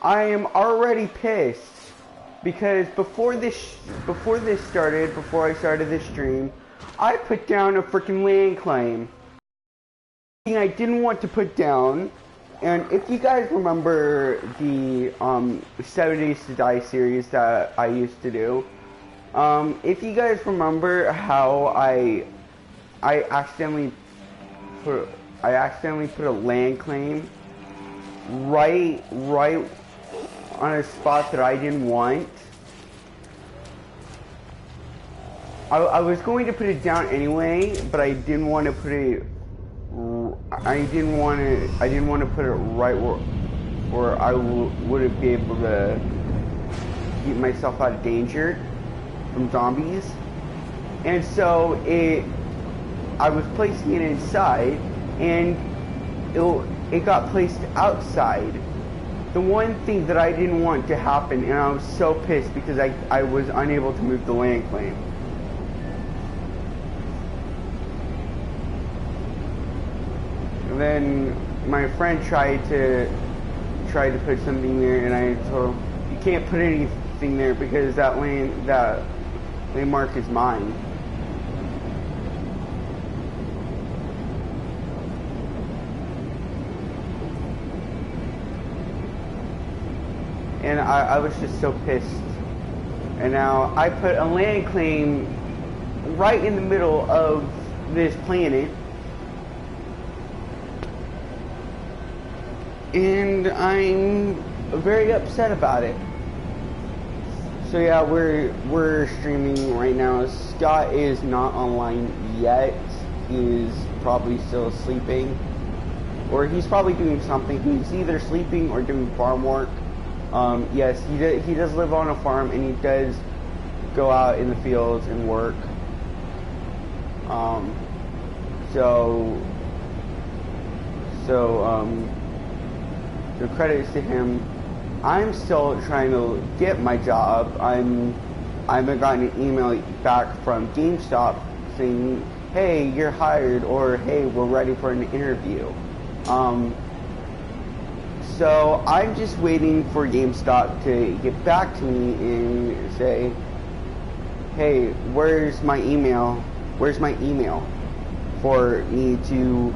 I am already pissed because before I started this stream, I put down a freaking land claim. I didn't want to put down, and if you guys remember the 7 Days to Die series that I used to do, if you guys remember how I accidentally put a land claim right on a spot that I didn't want. I was going to put it down anyway, but I didn't want to put it. I didn't want to put it right where I wouldn't be able to keep myself out of danger from zombies. And so I was placing it inside, and it got placed outside. The one thing that I didn't want to happen, and I was so pissed because I was unable to move the land claim. And then my friend tried to put something there, and I told him, you can't put anything there because that landmark is mine. And I was just so pissed. And now I put a land claim right in the middle of this planet. And I'm very upset about it. So yeah, we're streaming right now. Scott is not online yet. He's probably still sleeping. Or he's probably doing something. He's either sleeping or doing farm work. Yes, he does live on a farm, and he does go out in the fields and work. The credits to him. I'm still trying to get my job. I haven't gotten an email back from GameStop saying, hey, you're hired, or hey, we're ready for an interview. So I'm just waiting for GameStop to get back to me and say, hey, where's my email? Where's my email for me to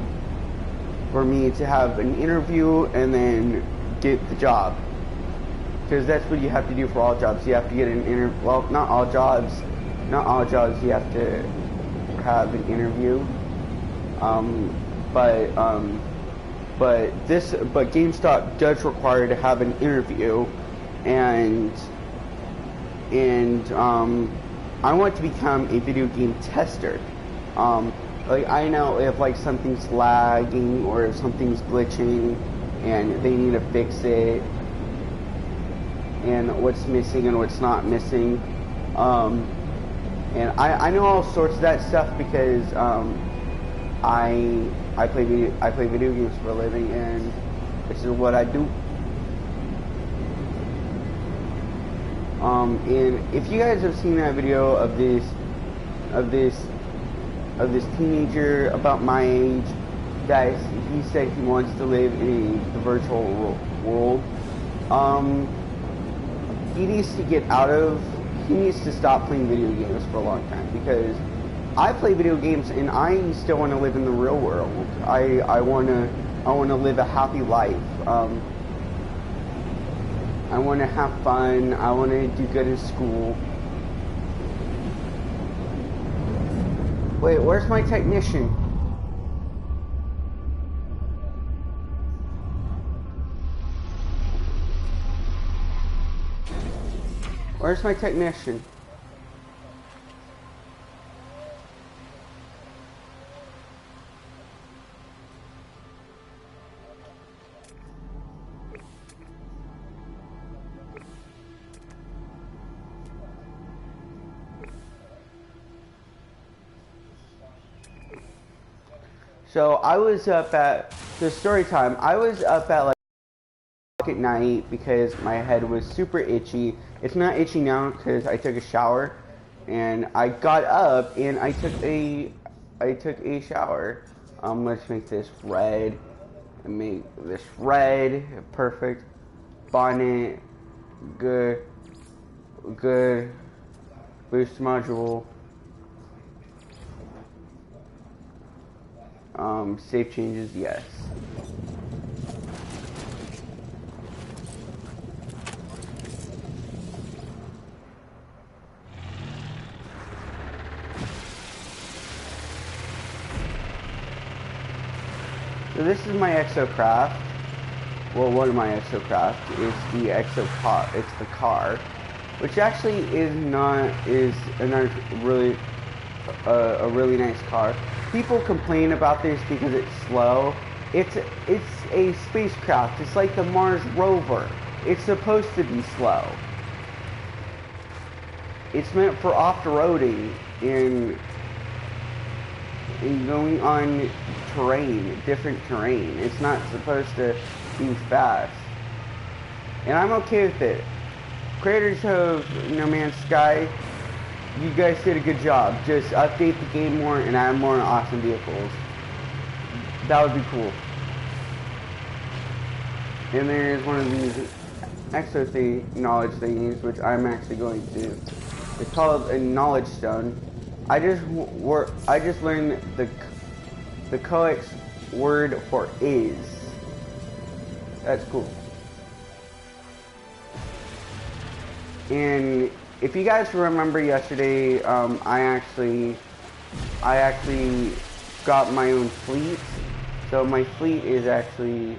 have an interview and then get the job? Because that's what you have to do for all jobs. You have to get an interview. Well, not all jobs. Not all jobs you have to have an interview. But GameStop does require to have an interview, and I want to become a video game tester. Like, I know if like something's lagging or if something's glitching and they need to fix it, and what's missing and what's not missing. And I know all sorts of that stuff because I play video games for a living, and this is what I do. And if you guys have seen that video of this teenager about my age that he said he wants to live in the virtual world, he needs to stop playing video games for a long time, because I play video games and I still want to live in the real world. I want to live a happy life. I want to have fun. I want to do good in school. Wait, where's my technician? Where's my technician? So I was up at the story time. I was up at like at night because my head was super itchy. It's not itchy now because I took a shower, and I got up and I took a shower. Let's make this red and make this red. Perfect. bonnet, good boost module, safe changes, yes. So this is my exocraft. Well, one of my exocraft is the exocar. It's the car, which actually is another really a really nice car. People complain about this because it's slow. It's a spacecraft. It's like the Mars rover. It's supposed to be slow. It's meant for off-roading and going on terrain, different terrain. It's not supposed to be fast. And I'm okay with it. Creators of No Man's Sky, you guys did a good job. Just update the game more and add more awesome vehicles. That would be cool. And there's one of these exo knowledge thingies, which I'm actually going to. It's called a knowledge stone. I just learned the Codex word for is. That's cool. And if you guys remember yesterday, I actually got my own fleet. So my fleet is actually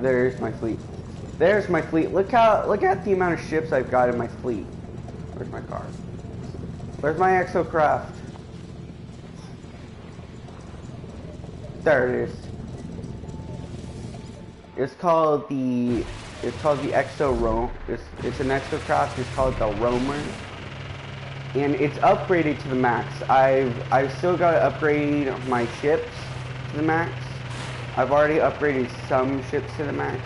there's my fleet. There's my fleet. Look at the amount of ships I've got in my fleet. Where's my car? Where's my exocraft? There it is. It's called the Exo Roam. It's an exocraft. It's called the Roamer, and it's upgraded to the max. I've still got to upgrade my ships to the max. I've already upgraded some ships to the max.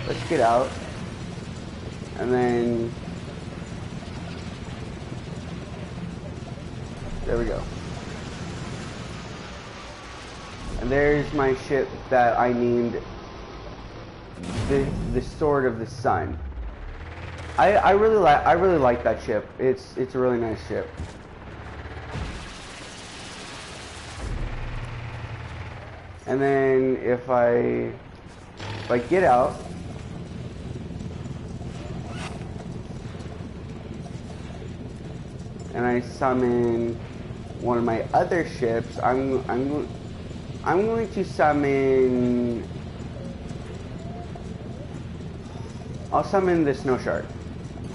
Let's get out, and then there we go. And there's my ship that I named the Sword of the Sun. I really like that ship. It's a really nice ship. And then if I get out, and I summon one of my other ships, I'm going to summon. I'll summon the Snow Shark,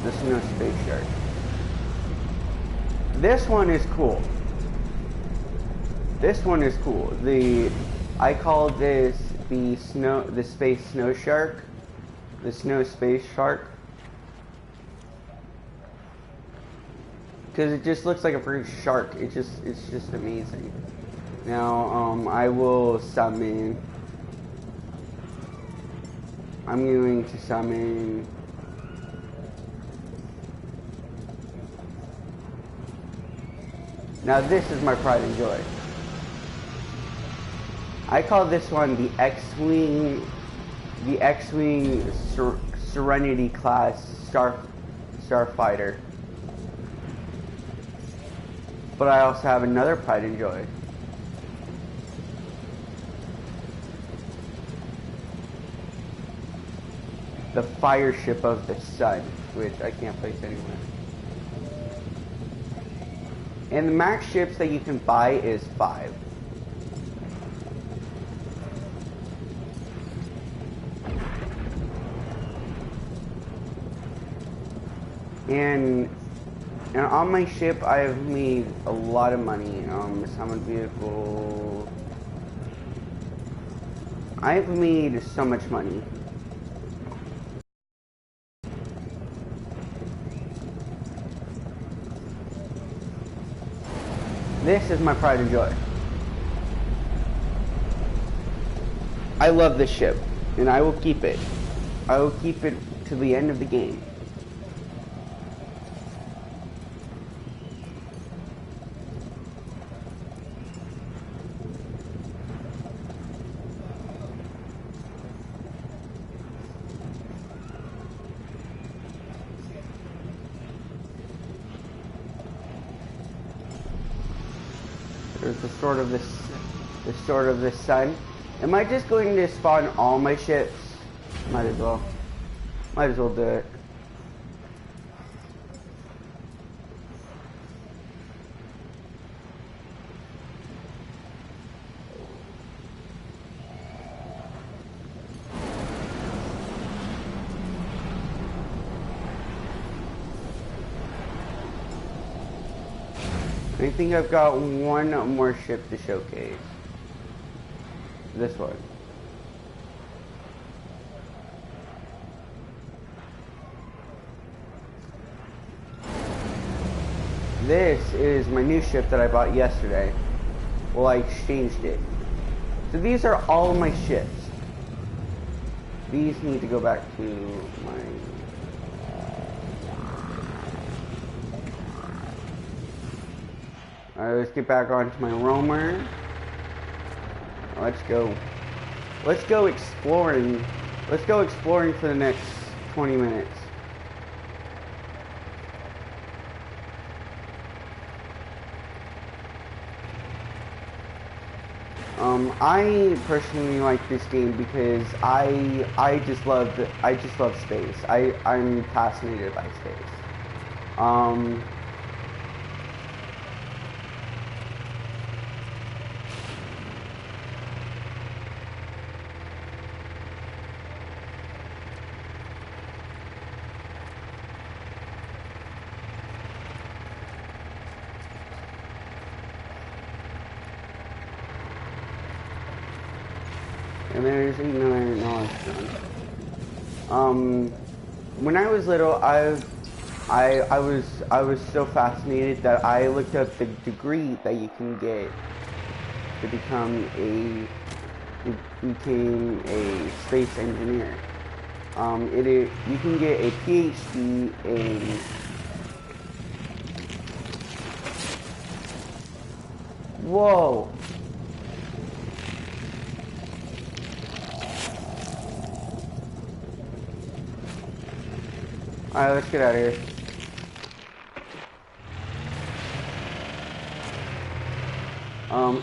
the Snow Space Shark. This one is cool. This one is cool. I call this the Space Snow Shark, the Snow Space Shark, because it just looks like a freaking shark. It's just amazing. Now I will summon. I'm going to summon. Now this is my pride and joy. I call this one the X-Wing Serenity class starfighter. But I also have another pride and joy. The Fire Ship of the Sun, which I can't place anywhere. And the max ships that you can buy is 5. And on my ship, I have made a lot of money. Summon vehicle. I have made so much money. This is my pride and joy. I love this ship, and I will keep it. I will keep it to the end of the game. There's the sword of the sun. Am I just going to spawn all my ships? Might as well. Might as well do it. I think I've got one more ship to showcase. This one. This is my new ship that I bought yesterday. Well, I exchanged it. So these are all my ships. These need to go back to my... Alright, let's get back onto my roamer. Let's go. Let's go exploring. Let's go exploring for the next 20 minutes. I personally like this game because I just love space. I'm fascinated by space. And there's another knowledge stone. When I was little, I was so fascinated that I looked up the degree that you can get to become a space engineer. You can get a PhD in whoa. Alright, let's get out of here.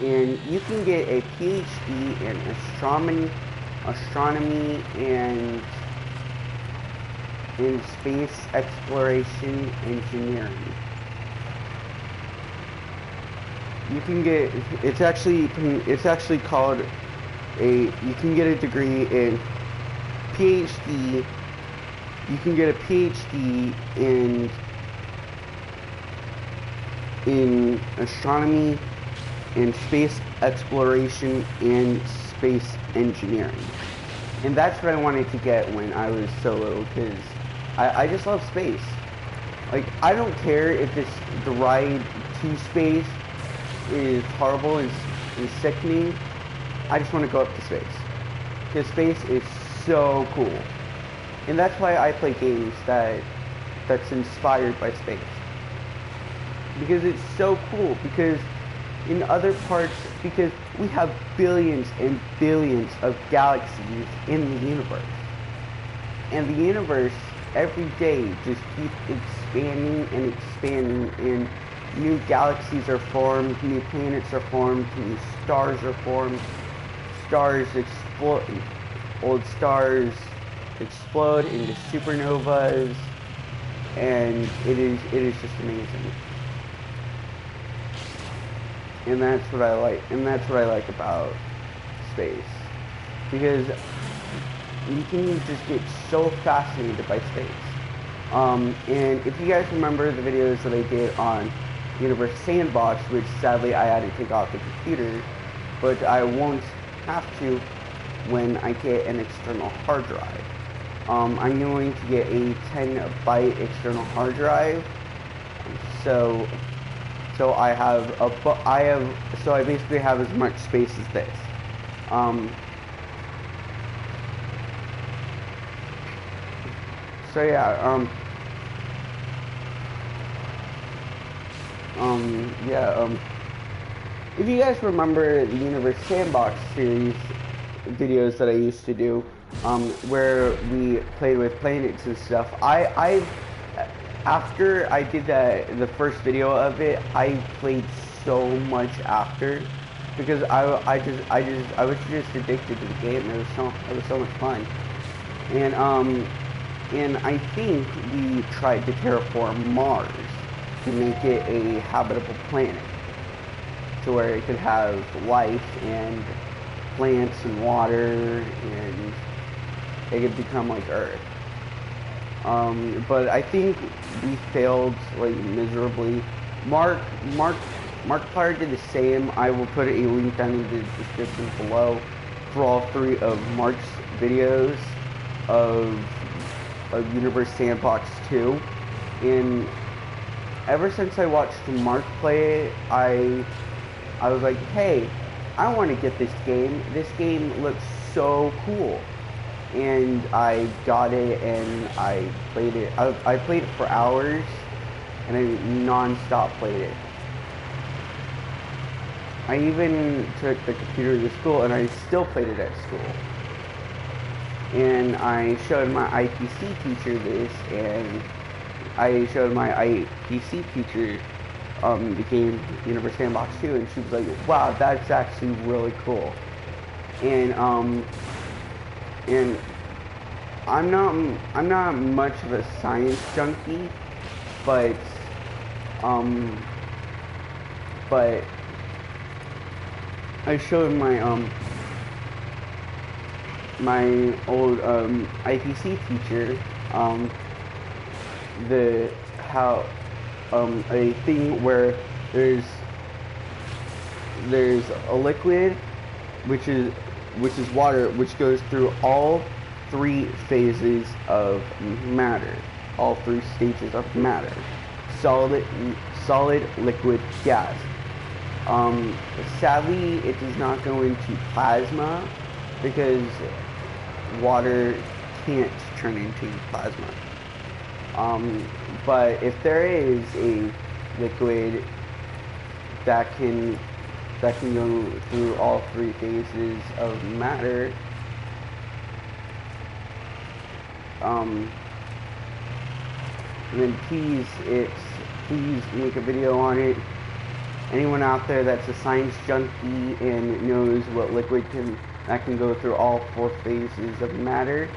And you can get a PhD in astronomy and in space exploration engineering. You can get, it's actually called you can get a degree in PhD. You can get a PhD in astronomy, in space exploration, and space engineering. And that's what I wanted to get when I was so little, because I just love space. Like, I don't care if the ride to space is horrible and sickening. I just want to go up to space. Because space is so cool. And that's why I play games that's inspired by space. Because it's so cool. Because in other parts, because we have billions and billions of galaxies in the universe. And the universe every day just keeps expanding and expanding, and new galaxies are formed, new planets are formed, new stars are formed, stars explode, old stars explode into supernovas, and it is just amazing. And that's what I like about space, because you can just get so fascinated by space. And if you guys remember the videos that I did on Universe Sandbox, which sadly I had to take off the computer, but I won't have to when I get an external hard drive. I'm going to get a 10-byte external hard drive, so I basically have as much space as this. So yeah, if you guys remember the Universe Sandbox series videos that I used to do, where we played with planets and stuff, after I did the first video of it, I played so much after, because I was just addicted to the game. It was so much fun, and I think we tried to terraform Mars to make it a habitable planet, to where it could have life and plants and water, and it could become like Earth. But I think we failed like miserably. Mark Clark did the same. I will put a link down in the description below for all three of Mark's videos of Universe Sandbox 2. And ever since I watched Mark play it, I was like, hey, I want to get this game. This game looks so cool. And I got it and I played it. I played it for hours, and I non-stop played it. I even took the computer to school, and I still played it at school. And I showed my IPC teacher this, and I showed my IPC teacher the game Universe Sandbox 2, and she was like, wow, that's actually really cool. And I'm not much of a science junkie, but I showed my my old IPC teacher a thing where there's a liquid which is water, which goes through all three phases of matter, all three stages of matter: solid, liquid, gas. Sadly, it does not go into plasma, because water can't turn into plasma. But if there is a liquid that can go through all three phases of matter, then please make a video on it. Anyone out there that's a science junkie and knows what liquid that can go through all four phases of matter,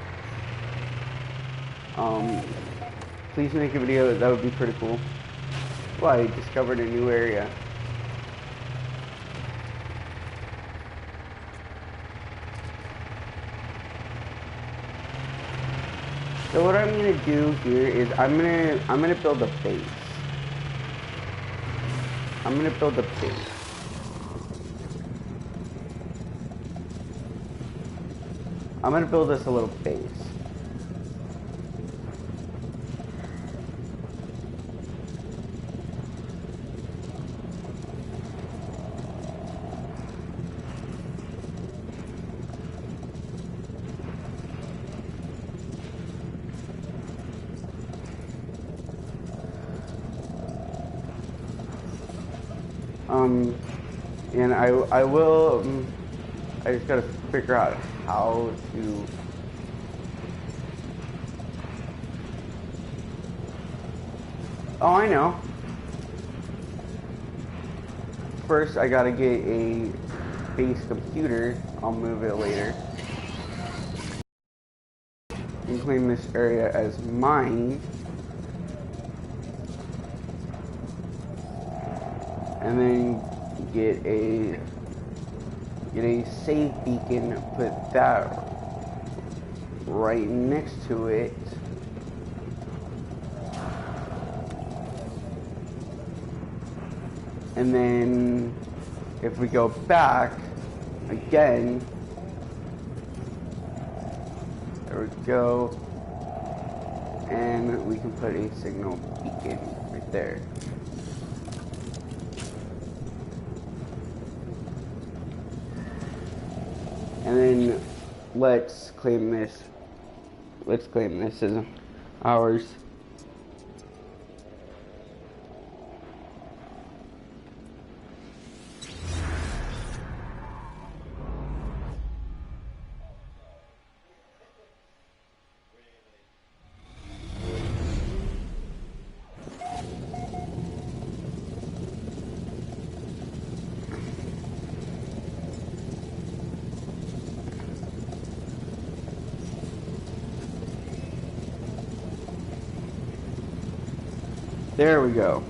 please make a video. That would be pretty cool. Well, I discovered a new area. So what I'm gonna do here is I'm gonna build a base. I'm gonna build a base. I'm gonna build us a little base. And I will, I just gotta figure out how to, oh, I know. First, I gotta get a base computer. I'll move it later. And claim this area as mine. And then get a save beacon, put that right next to it. And then if we go back again, there we go, and we can put a signal beacon right there. And then let's claim this. Let's claim this as hours. There we go.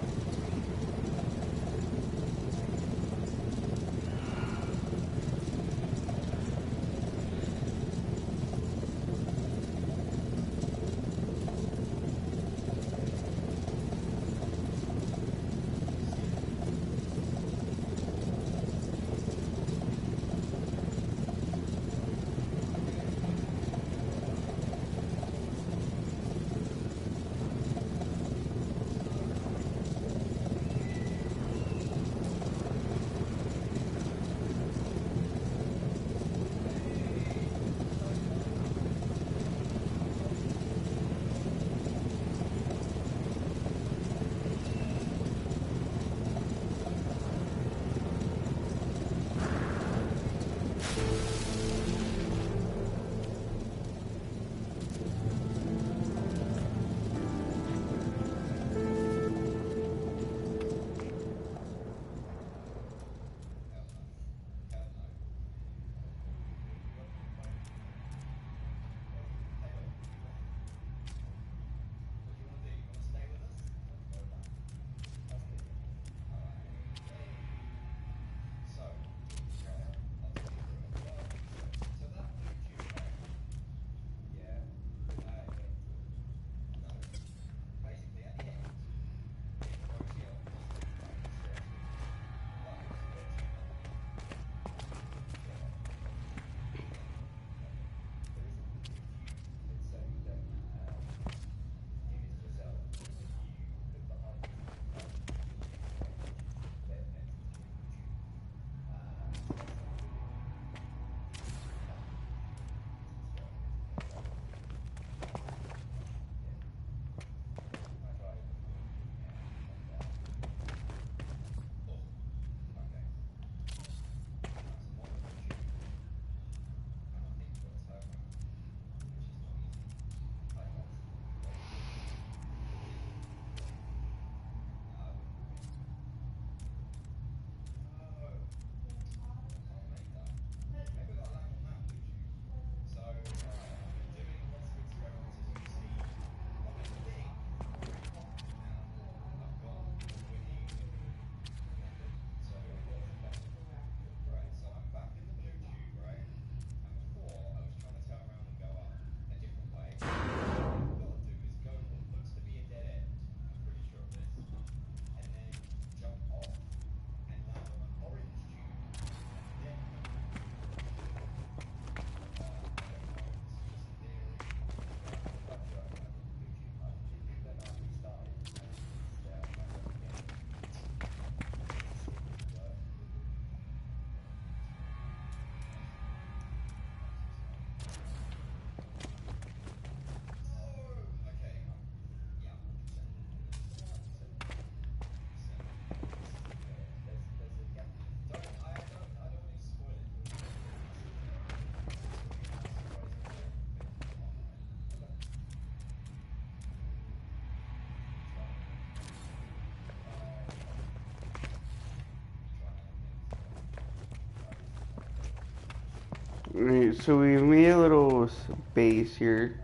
Alright, so we made a little base here.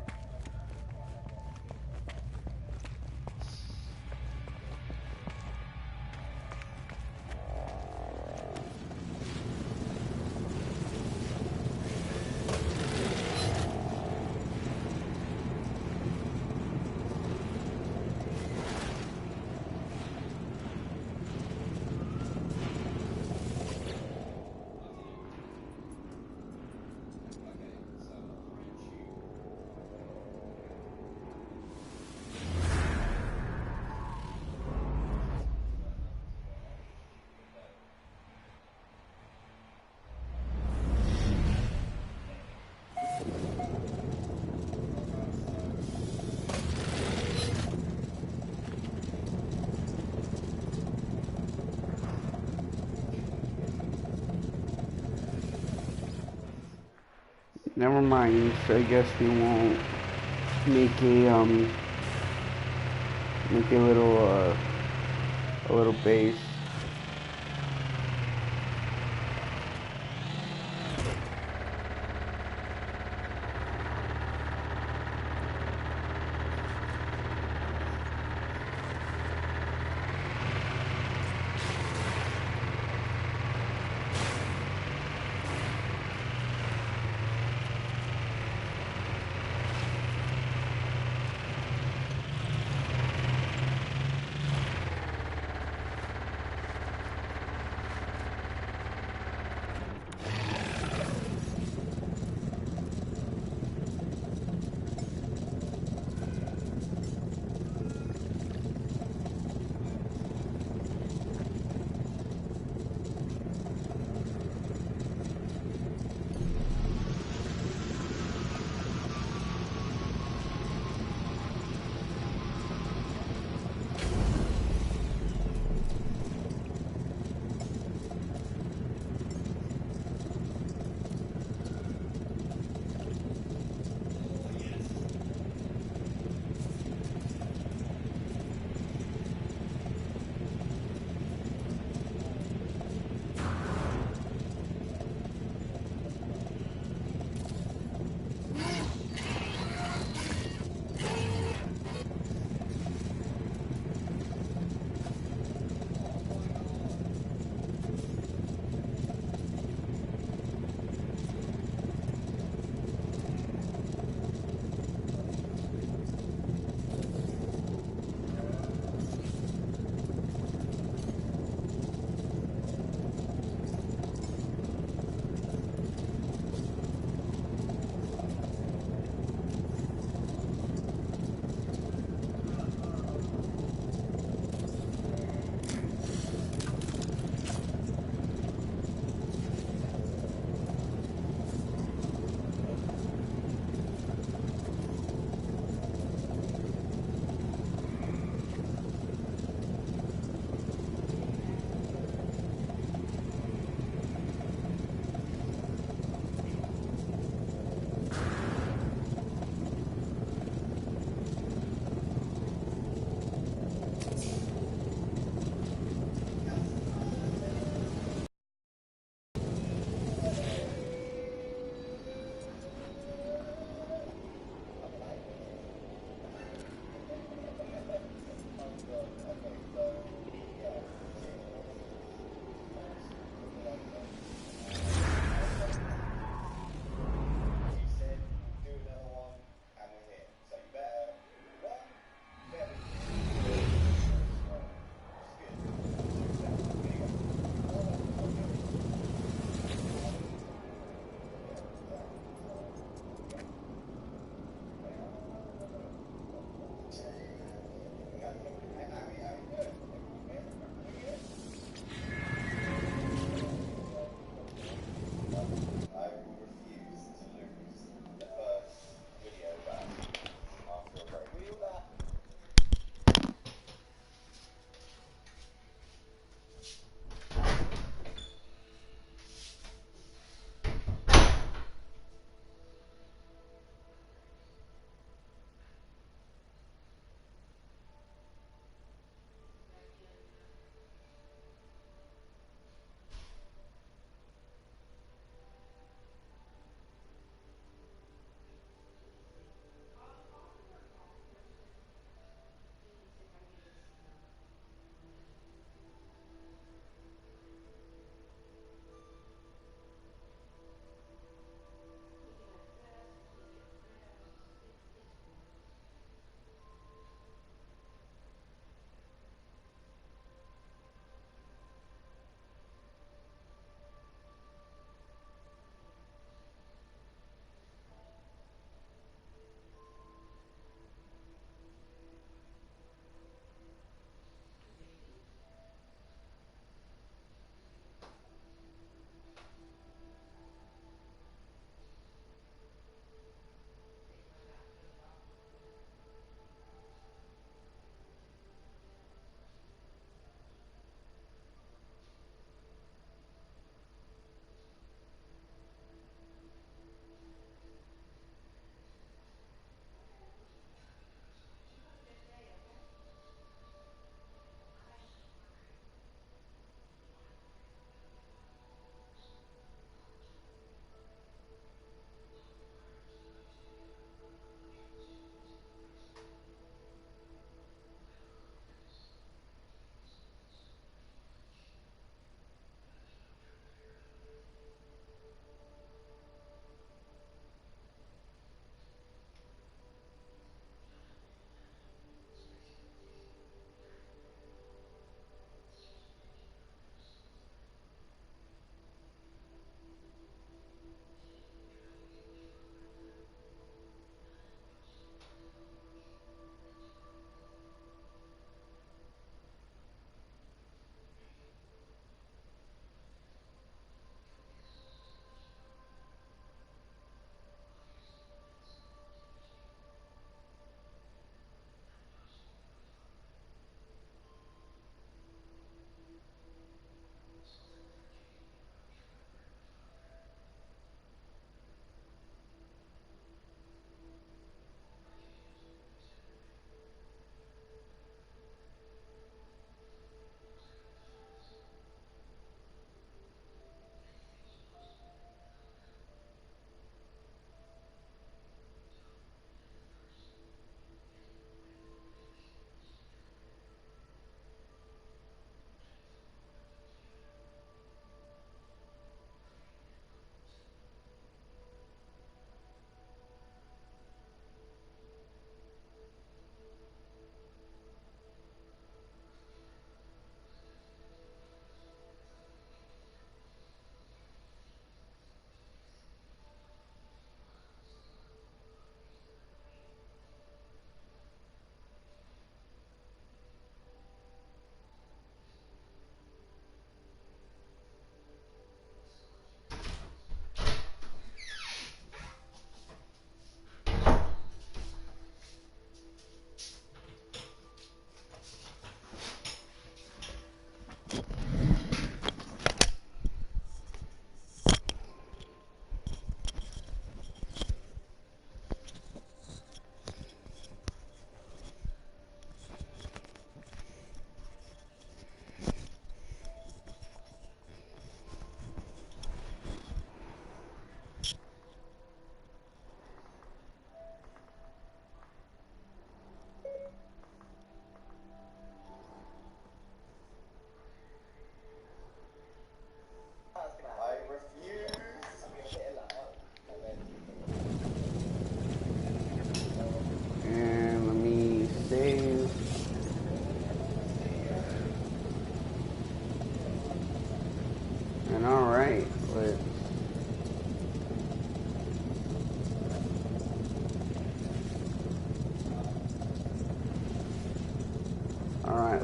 Never mind. So I guess we won't make a little base.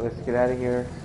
let's get out of here.